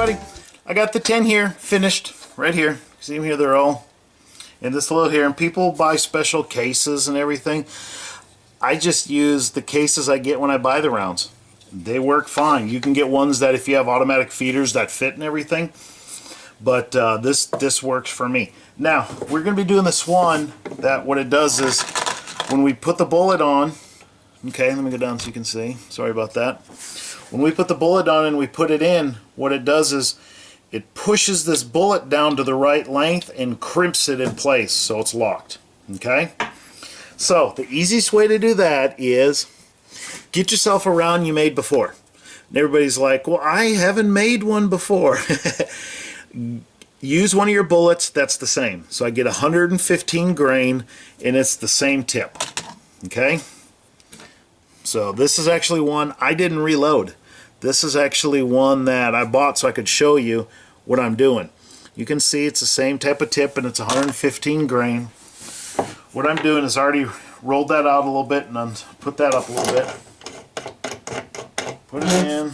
everybody. I got the 10 here, finished, right here. See them here, they're all in this little here. And people buy special cases and everything. I just use the cases I get when I buy the rounds. They work fine. You can get ones that if you have automatic feeders that fit and everything. But this works for me. Now, we're going to be doing this one that what it does is when we put the bullet on, okay, let me go down so you can see. Sorry about that. When we put the bullet on and we put it in, what it does is it pushes this bullet down to the right length and crimps it in place so it's locked. Okay? So, the easiest way to do that is get yourself a round you made before. And everybody's like, well, I haven't made one before. Use one of your bullets that's the same. So I get 115 grain and it's the same tip. Okay? So this is actually one I didn't reload. This is actually one that I bought so I could show you what I'm doing. You can see it's the same type of tip and it's 115 grain. What I'm doing is I already rolled that out a little bit and then put that up a little bit. Put it in.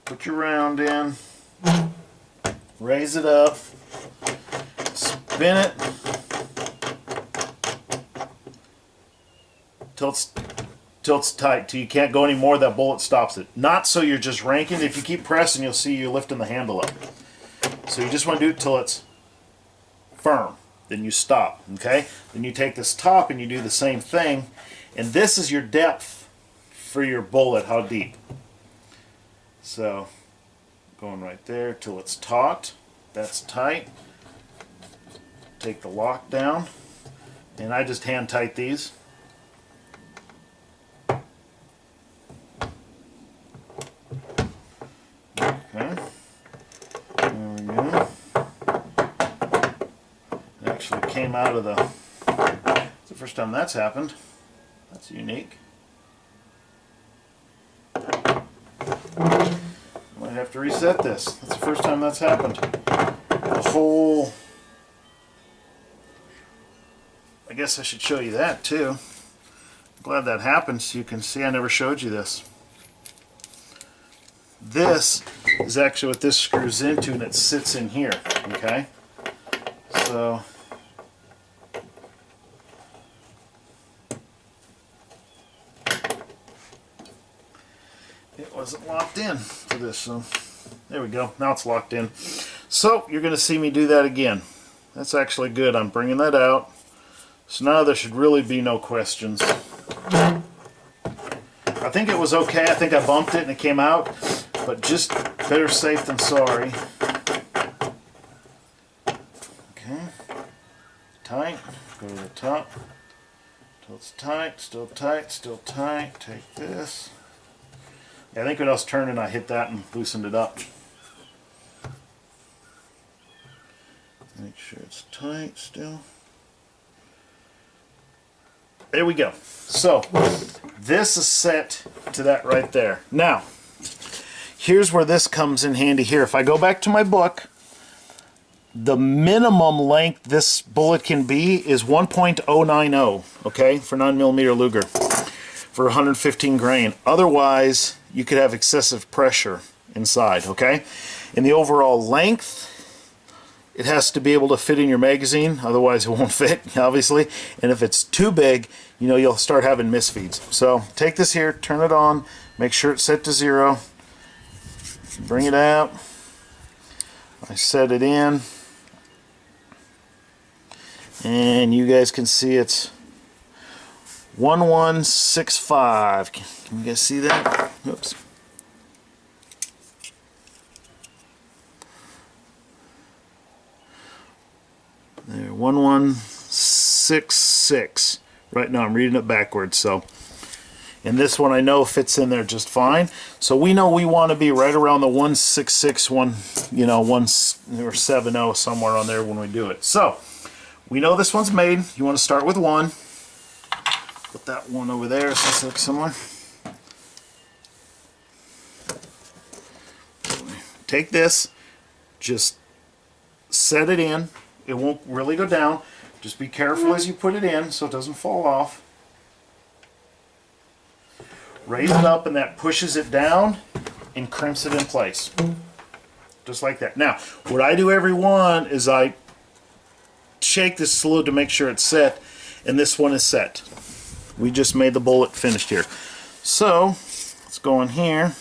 Put your round in. Raise it up. Spin it. Till it's tight, till you can't go any more. That bullet stops it. Not so you're just ranking. If you keep pressing, you'll see you're lifting the handle up. So you just want to do it till it's firm. Then you stop. Okay. Then you take this top and you do the same thing. And this is your depth for your bullet. How deep? So going right there till it's taut. That's tight. Take the lock down, and I just hand tight these. Okay, there we go. It actually came out of the. It's the first time that's happened. That's unique. Might have to reset this. That's the first time that's happened. The whole. I guess I should show you that too. I'm glad that happened so you can see I never showed you this. This is actually what this screws into and it sits in here. Okay? So it wasn't locked in for this, so there we go. Now it's locked in. So you're going to see me do that again. That's actually good. I'm bringing that out. So now there should really be no questions. I think it was okay. I think I bumped it and it came out, but just better safe than sorry. Okay. Tight. Go to the top. Till it's tight. Still tight. Still tight. Take this. Yeah, I think when I was turning, I hit that and loosened it up. Make sure it's tight still. There we go. So, this is set to that right there. Now, here's where this comes in handy here. If I go back to my book, the minimum length this bullet can be is 1.090, okay, for 9mm Luger, for 115 grain. Otherwise, you could have excessive pressure inside, okay? And the overall length, it has to be able to fit in your magazine, otherwise it won't fit, obviously. And if it's too big, you know, you'll start having misfeeds. So take this here, turn it on, make sure it's set to 0, bring it out. I set it in, and you guys can see it's 1165. Can you guys see that? Oops. There, 1166. Right now I'm reading it backwards, so. And this one I know fits in there just fine. So we know we want to be right around the 166, you know, 1 or 70 somewhere on there when we do it. So we know this one's made. You want to start with 1. Put that one over there so it looks similar. Take this, just set it in. It won't really go down. Just be careful as you put it in so it doesn't fall off. Raise it up and that pushes it down. and crimps it in place. Just like that. Now, what I do every one is I shake this salute to make sure it's set, and this one is set. We just made the bullet finished here. So, let's go in here.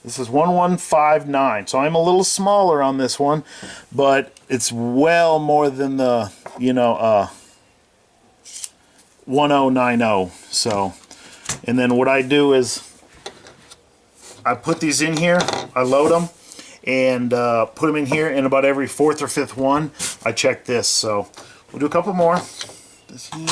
This is 1159, so I'm a little smaller on this one, but it's well more than the, 1090. So, and then what I do is I put these in here, I load them, and put them in here, and about every fourth or fifth one, I check this. So, we'll do a couple more. This here.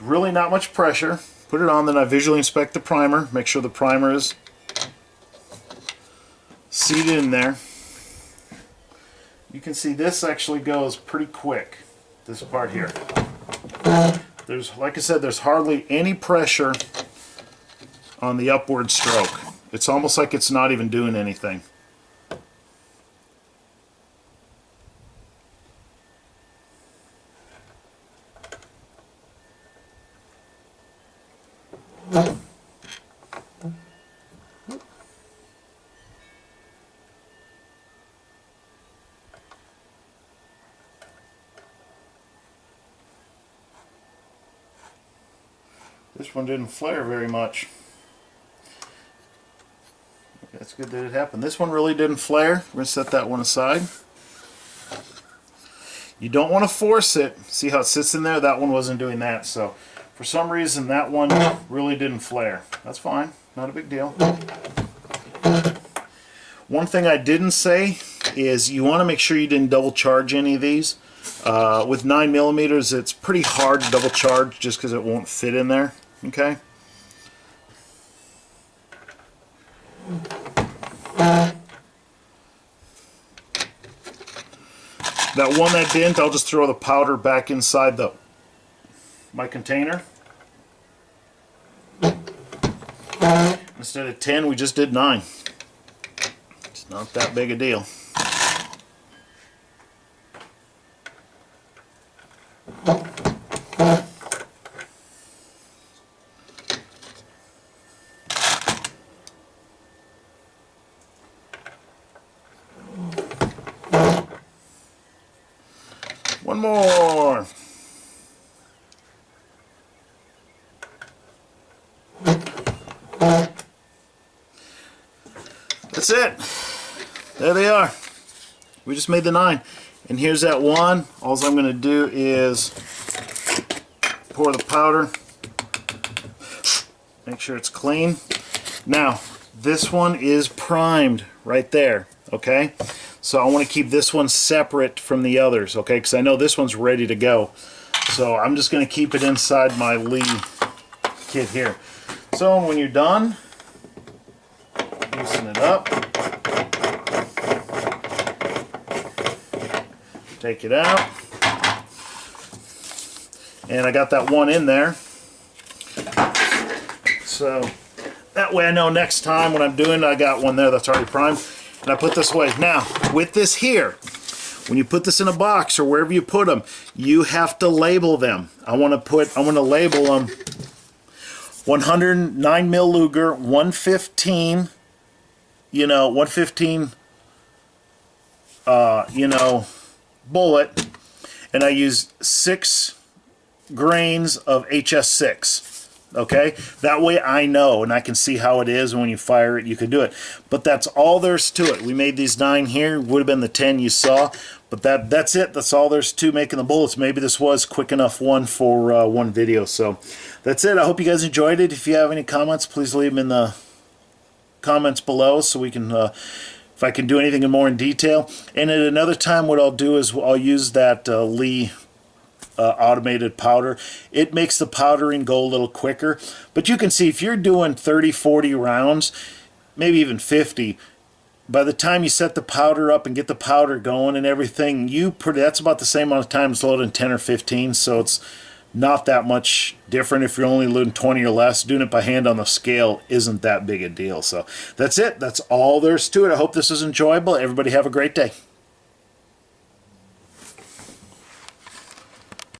Really not much pressure. Put it on, then I visually inspect the primer, make sure the primer is seated in there. You can see this actually goes pretty quick, this part here. There's, like I said, there's hardly any pressure on the upward stroke. It's almost like it's not even doing anything. This one didn't flare very much. That's good that it happened. This one really didn't flare. We're going to set that one aside. You don't want to force it. See how it sits in there? That one wasn't doing that. So for some reason that one really didn't flare. That's fine. Not a big deal. One thing I didn't say is you want to make sure you didn't double charge any of these. With 9mm, it's pretty hard to double charge just because it won't fit in there. Okay? That one that didn't, I'll just throw the powder back inside my container. Instead of 10, we just did 9. It's not that big a deal. One more. That's it. There they are. We just made the 9. And here's that one. All I'm going to do is pour the powder. Make sure it's clean. Now, this one is primed right there. Okay? So I want to keep this one separate from the others, okay? Because I know this one's ready to go. So I'm just going to keep it inside my Lee kit here. So when you're done, loosen it up. Take it out. And I got that one in there. So that way I know next time when I'm doing it, I got one there that's already primed. And I put this away. Now, with this here, when you put this in a box or wherever you put them, you have to label them. I want to label them 109mm Luger, 115, 115, bullet, and I use 6 grains of HS6. Okay, that way I know and I can see how it is, and when you fire it you can do it. But that's all there's to it. We made these 9 here, would have been the 10 you saw, but that's it. That's all there's to making the bullets. Maybe this was quick enough one for one video. So that's it. I hope you guys enjoyed it. If you have any comments, please leave them in the comments below so we can if I can do anything more in detail. And at another time what I'll do is I'll use that Lee automated powder. It makes the powdering go a little quicker, but you can see if you're doing 30-40 rounds, maybe even 50, by the time you set the powder up and get the powder going and everything, that's about the same amount of time as loading 10 or 15, so it's not that much different if you're only loading 20 or less. Doing it by hand on the scale isn't that big a deal. So that's it. That's all there's to it. I hope this is enjoyable. Everybody have a great day.